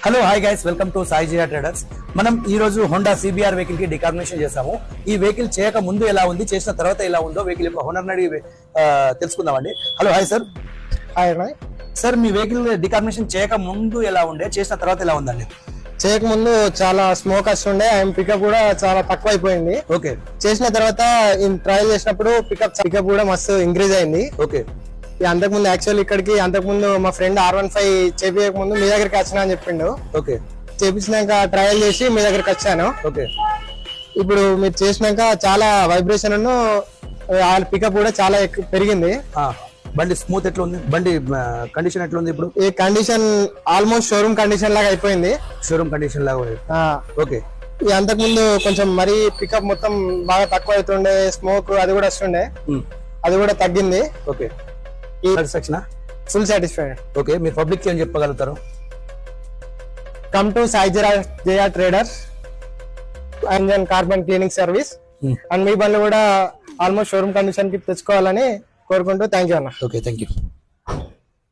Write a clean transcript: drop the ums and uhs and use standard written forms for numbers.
Hello hi guys, welcome to Sai Jiya traders. మనం ఈ రోజు హోండా సిబిఆర్ వెహికల్ కి డికార్బినేషన్ చేసాము. ఈ వెహికల్ చేయక ముందు ఎలా ఉంది, చేసిన తర్వాత ఎలా ఉందో వెహికల్ యొక్క ఓనర్ అడిగి తెలుసుకుందామండి. Hello hi sir. హాయ్ అన్న. సార్, మీ వెహికల్ డికార్బినేషన్ చేయక ముందు ఎలా ఉండే, చేసిన తర్వాత ఎలా ఉందండి? చేయక ముందు చాలా స్మోక్ వస్తుండే, అండ్ పికప్ కూడా చాలా తక్కువ అయిపోయింది. ఓకే. చేసిన తర్వాత ట్రయల్ చేసినప్పుడు పికప్ కూడా మస్తు ఇంక్రీజ్ అయింది. ఓకే. అంతకుముందు యాక్చువల్ ఇక్కడికి అంతకుముందు మా ఫ్రెండ్ R15 చేపించక ముందు మీ దగ్గరికి వచ్చినా అని చెప్పిండు. ఓకే. చేపించినాక ట్రయల్ చేసి మీ దగ్గరికి వచ్చాను. ఓకే. ఇప్పుడు మీరు చేసినాక చాలా వైబ్రేషన్ పికప్ కూడా చాలా పెరిగింది. బండి స్మూత్ ఎట్లా ఉంది? బండి కండిషన్ ఎట్లా ఉంది ఇప్పుడు? ఈ కండిషన్ ఆల్మోస్ట్ షోరూమ్ కండిషన్ లాగా అయిపోయింది. షోరూమ్ కండిషన్ లాగా. ఓకే. అంతకుముందు కొంచెం మరీ పికప్ మొత్తం బాగా తక్కువ అవుతుండే, స్మోక్ అది కూడా వస్తుండే, అది కూడా తగ్గింది. ఓకే. Full satisfied. ఓకే. మీరు పబ్లిక్ కి ఏం చెప్పగలుగుతారు? Come to Sai Jiya traders and carbon cleaning service. And మీ బండ్లు కూడా ఆల్మోస్ట్ షోరూమ్ కండిషన్ కి తెచ్చుకోవాలని కోరుకుంటూ థ్యాంక్ యూ అన్న. Okay, thank you.